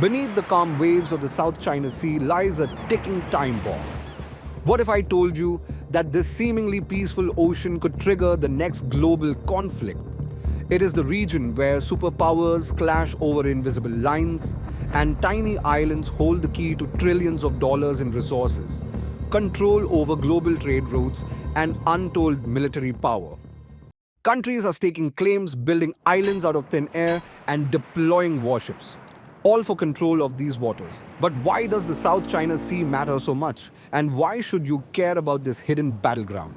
Beneath the calm waves of the South China Sea lies a ticking time bomb. What if I told you that this seemingly peaceful ocean could trigger the next global conflict? It is the region where superpowers clash over invisible lines, and tiny islands hold the key to trillions of dollars in resources, control over global trade routes, and untold military power. Countries are staking claims, building islands out of thin air, and deploying warships, all for control of these waters. But why does the South China Sea matter so much? And why should you care about this hidden battleground?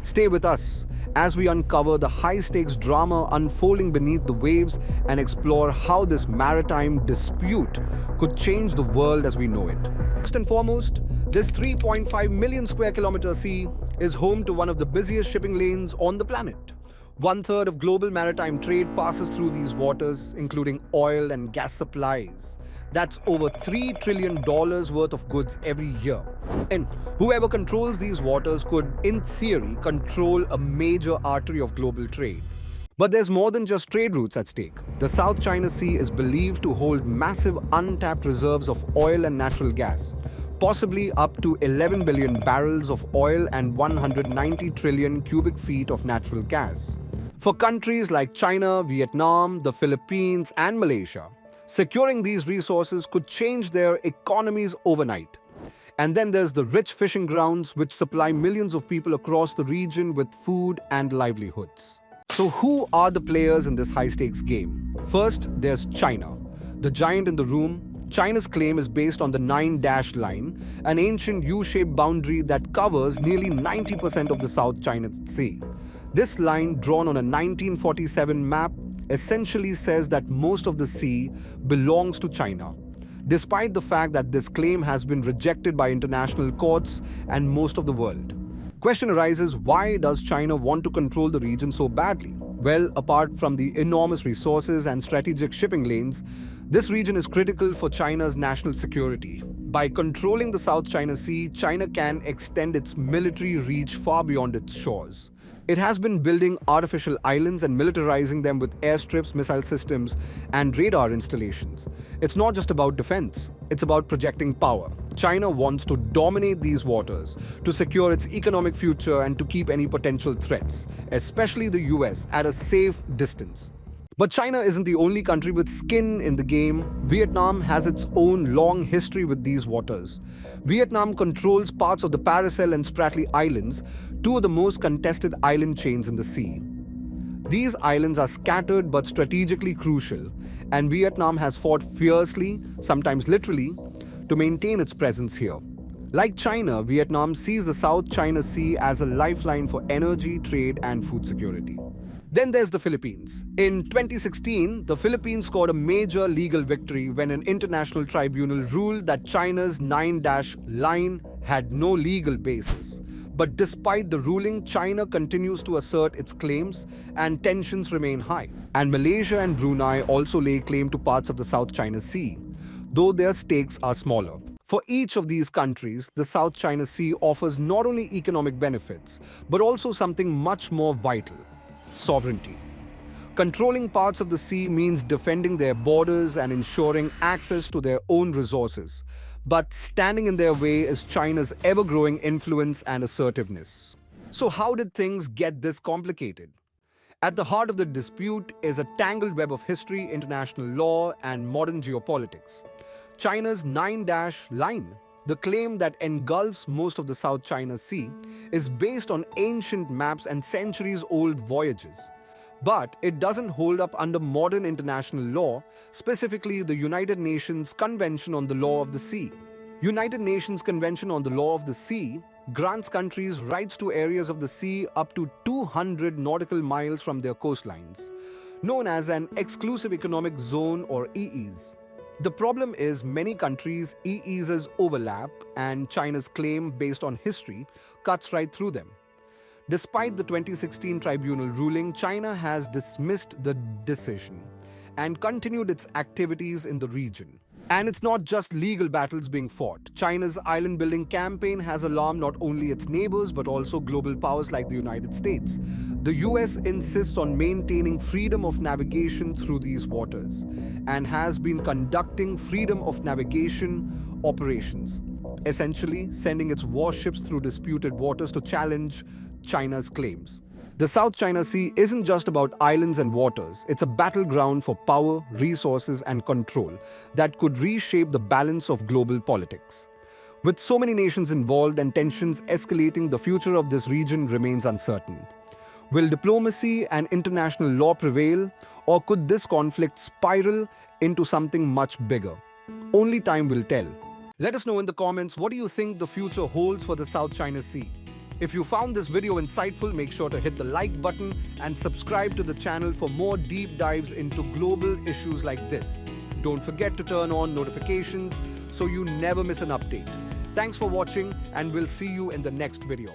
Stay with us as we uncover the high stakes drama unfolding beneath the waves and explore how this maritime dispute could change the world as we know it. First and foremost, this 3.5 million square kilometer sea is home to one of the busiest shipping lanes on the planet. One third of global maritime trade passes through these waters, including oil and gas supplies. That's over $3 trillion worth of goods every year. And whoever controls these waters could, in theory, control a major artery of global trade. But there's more than just trade routes at stake. The South China Sea is believed to hold massive untapped reserves of oil and natural gas, possibly up to 11 billion barrels of oil and 190 trillion cubic feet of natural gas. For countries like China, Vietnam, the Philippines, and Malaysia, securing these resources could change their economies overnight. And then there's the rich fishing grounds which supply millions of people across the region with food and livelihoods. So who are the players in this high-stakes game? First, there's China, the giant in the room. China's claim is based on the Nine-Dash Line, an ancient U-shaped boundary that covers nearly 90% of the South China Sea. This line, drawn on a 1947 map, essentially says that most of the sea belongs to China, despite the fact that this claim has been rejected by international courts and most of the world. Question arises, why does China want to control the region so badly? Well, apart from the enormous resources and strategic shipping lanes, this region is critical for China's national security. By controlling the South China Sea, China can extend its military reach far beyond its shores. It has been building artificial islands and militarizing them with airstrips, missile systems, and radar installations. It's not just about defense, it's about projecting power. China wants to dominate these waters, to secure its economic future and to keep any potential threats, especially the US, at a safe distance. But China isn't the only country with skin in the game. Vietnam has its own long history with these waters. Vietnam controls parts of the Paracel and Spratly Islands, two of the most contested island chains in the sea. These islands are scattered but strategically crucial, and Vietnam has fought fiercely, sometimes literally, to maintain its presence here. Like China, Vietnam sees the South China Sea as a lifeline for energy, trade, and food security. Then there's the Philippines. In 2016, the Philippines scored a major legal victory when an international tribunal ruled that China's Nine-Dash Line had no legal basis. But despite the ruling, China continues to assert its claims and tensions remain high. And Malaysia and Brunei also lay claim to parts of the South China Sea, though their stakes are smaller. For each of these countries, the South China Sea offers not only economic benefits, but also something much more vital: sovereignty. Controlling parts of the sea means defending their borders and ensuring access to their own resources. But standing in their way is China's ever-growing influence and assertiveness. So how did things get this complicated? At the heart of the dispute is a tangled web of history, international law, and modern geopolitics. China's Nine-Dash Line, the claim that engulfs most of the South China Sea, is based on ancient maps and centuries-old voyages. But it doesn't hold up under modern international law, specifically the United Nations Convention on the Law of the Sea. United Nations Convention on the Law of the Sea grants countries rights to areas of the sea up to 200 nautical miles from their coastlines, known as an exclusive economic zone or EEZ. The problem is many countries' EEZs overlap, and China's claim based on history cuts right through them. Despite the 2016 tribunal ruling, China has dismissed the decision and continued its activities in the region. And it's not just legal battles being fought. China's island-building campaign has alarmed not only its neighbors but also global powers like the United States. The US insists on maintaining freedom of navigation through these waters and has been conducting freedom of navigation operations, essentially sending its warships through disputed waters to challenge China's claims. The South China Sea isn't just about islands and waters, it's a battleground for power, resources, and control that could reshape the balance of global politics. With so many nations involved and tensions escalating, the future of this region remains uncertain. Will diplomacy and international law prevail, or could this conflict spiral into something much bigger? Only time will tell. Let us know in the comments, what do you think the future holds for the South China Sea? If you found this video insightful, make sure to hit the like button and subscribe to the channel for more deep dives into global issues like this. Don't forget to turn on notifications so you never miss an update. Thanks for watching, and we'll see you in the next video.